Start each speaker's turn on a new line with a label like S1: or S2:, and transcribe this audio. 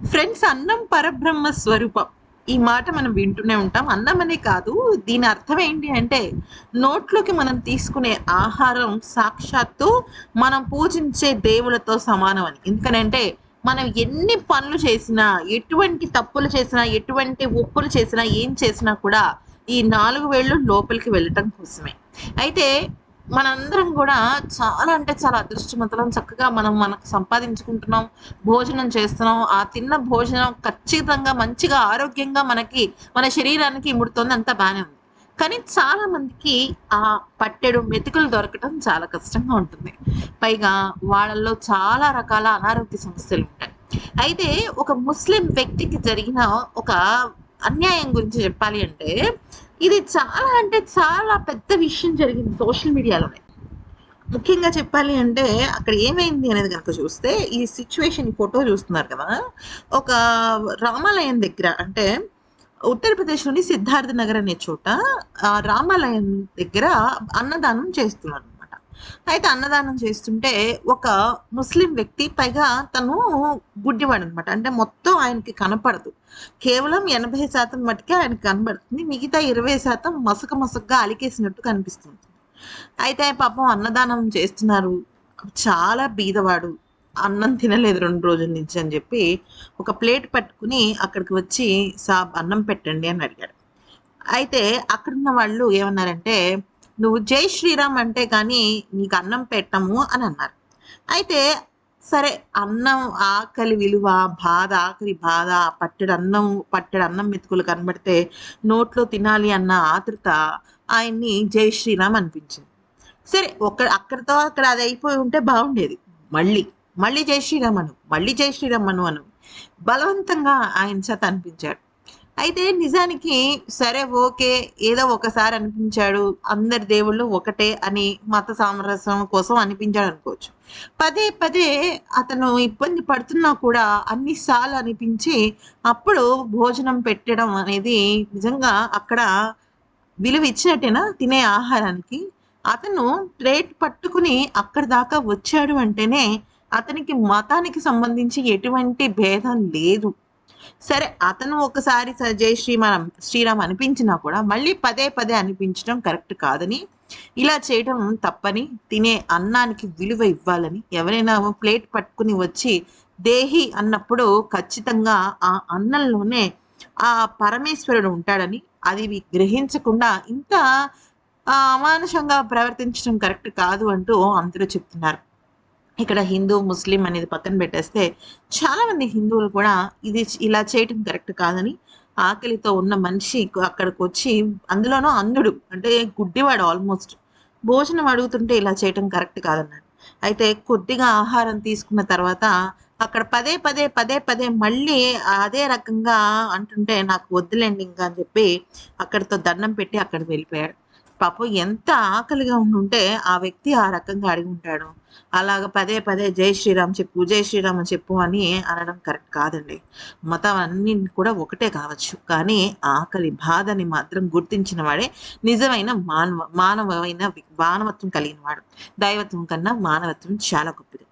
S1: Friends, అన్నం పరబ్రహ్మ స్వరూపం. ఈ మాట మనం వింటూనే ఉంటాం. అన్నం అనే కాదు, దీని అర్థం ఏంటి అంటే, నోట్లోకి మనం తీసుకునే ఆహారం సాక్షాత్తు మనం పూజించే దేవులతో సమానం అని. ఎందుకనంటే, మనం ఎన్ని పనులు చేసినా, ఎటువంటి తప్పులు చేసినా, ఎటువంటి ఒప్పులు చేసినా, ఏం చేసినా కూడా ఈ 4 వేళ్ళు లోపలికి వెళ్ళటం కోసమే. అయితే మనందరం గూడా చాలా అంటే చాలా అదృష్టవంతులం. చక్కగా మనం మనకు సంపాదించుకుంటున్నాం. భోజనం చేస్తున్నాం. ఆ తిన్న భోజనం ఖచ్చితంగా మంచిగా ఆరోగ్యంగా మన శరీరానికి ఇముడుతుంది. అంతా బానే ఉంది. కానీ చాలా మందికి ఆ పట్టెడు మెతుకులు దొరకటం చాలా కష్టంగా ఉంటుంది. పైగా వాళ్ళలో చాలా రకాల అనారోగ్య సమస్యలుంటాయి. అయితే ఒక ముస్లిం వ్యక్తికి జరిగిన ఒక అన్యాయం గురించి చెప్పాలి అంటే, ఇది చాలా అంటే చాలా పెద్ద విషయం జరిగింది సోషల్ మీడియాలోనే. ముఖ్యంగా చెప్పాలి అంటే అక్కడ ఏమైంది అనేది గనుక చూస్తే, ఈ సిట్యుయేషన్ ఈ ఫోటో చూస్తున్నారు కదా! ఒక రామాలయం దగ్గర అంటే ఉత్తరప్రదేశ్‌లోని సిద్ధార్థ నగర్ అనే చోట రామాలయం దగ్గర అన్నదానం చేస్తున్నారనమాట. అయితే అన్నదానం చేస్తుంటే ఒక ముస్లిం వ్యక్తి, పైగా తను గుడ్డివాడనమాట. అంటే మొత్తం ఆయనకి కనపడదు. కేవలం 80% మట్టుకే ఆయనకి కనబడుతుంది. మిగతా 20% మసక మసకగా అలికేసినట్టు కనిపిస్తుంది. అయితే పాపం అన్నదానం చేస్తున్నారు. చాలా బీదవాడు. అన్నం తినలేదు 2 రోజుల నుంచి అని జెప్పి, ఒక ప్లేట్ పట్టుకొని అక్కడికి వచ్చి సాబ్ అన్నం పెట్టండి అని అడిగాడు. అయితే అక్కడున్న వాళ్ళు ఏమన్నారంటే, "నువ్వు జై శ్రీరామ్ అంటే కానీ నీకు అన్నం పెట్టము" అని అన్నారు. అయితే సరే, అన్నం ఆకలి విలువ, బాధ, ఆకలి బాధ, పట్టెడన్నం మెతుకులు కనబడితే నోట్లో తినాలి అన్న ఆతృత ఆయన్ని జై శ్రీరామ్ అనిపించింది. సరే, అక్కడితో అక్కడ అది అయిపోయి ఉంటే బాగుండేది. మళ్ళీ, మళ్ళీ జై శ్రీరామ్ అను, మళ్ళీ జై శ్రీరామ్ అను బలవంతంగా ఆయన చేత అనిపించాడు. అయితే నిజానికి సరే, ఓకే. ఏదో ఒకసారి అనిపించాడు. అందరి దేవుళ్ళు ఒకటే అని మత సామరస్యం కోసం అనిపించాడనుకోవచ్చు. పదే పదే అతను ఇబ్బంది పడుతున్నా కూడా అన్ని సార్లు అనిపించి, అప్పుడు భోజనం పెట్టడం అనేది నిజంగా అక్కడ విలువ ఇచ్చినట్టేనా తినే ఆహారానికి? అతను ప్లేట్ పట్టుకుని అక్కడి దాకా వచ్చాడు అంటేనే అతనికి మతానికి సంబంధించి ఎటువంటి భేదం లేదు. సరే, అతను ఒకసారి జై శ్రీరామ్ అనిపించినా కూడా మళ్ళీ పదే పదే అనిపించడం కరెక్ట్ కాదని, ఇలా చేయడం తప్పని, తినే అన్నానికి విలువ ఇవ్వాలని, ఎవరైనా ప్లేట్ పట్టుకుని వచ్చి దేహి అన్నప్పుడు ఖచ్చితంగా ఆ అన్నంలోనే ఆ పరమేశ్వరుడు ఉంటాడని, అది గ్రహించకుండా ఇంత అమానుషంగా ప్రవర్తించడం కరెక్ట్ కాదు అంటూ అందరూ చెప్తున్నారు. ఇక్కడ హిందూ, ముస్లిం అనేది పక్కన పెట్టేస్తే, చాలామంది హిందువులు కూడా ఇలా చేయటం కరెక్ట్ కాదని, ఆకలితో ఉన్న మనిషి అక్కడికొచ్చి, అందులోనూ అంధుడు అంటే గుడ్డివాడు ఆల్మోస్ట్. భోజనం అడుగుతుంటే ఇలా చేయటం కరెక్ట్ కాదన్నాడు. అయితే కొద్దిగా ఆహారం తీసుకున్న తర్వాత అక్కడ పదే పదే, పదే పదే మళ్ళీ అదే రకంగా అంటుంటే, నాకు వద్దులెండి ఇంకా అని చెప్పి అక్కడితో దండం పెట్టి అక్కడికి వెళ్ళిపోయాడు. పాపం ఎంత ఆకలిగా ఉండుంటే ఆ వ్యక్తి ఆ రకంగా అడిగుంటాడు. అలాగ పదే పదే జై శ్రీరామ్ చెప్పు, జై శ్రీరామ్ చెప్పు అని అనడం కరెక్ట్ కాదండి. మతం అన్నీ కూడా ఒకటే కావచ్చు. కానీ ఆకలి బాధని మాత్రం గుర్తించిన వాడే నిజమైన మానవత్వం కలిగిన వాడు. దైవత్వం కన్నా మానవత్వం చాలా గొప్పది.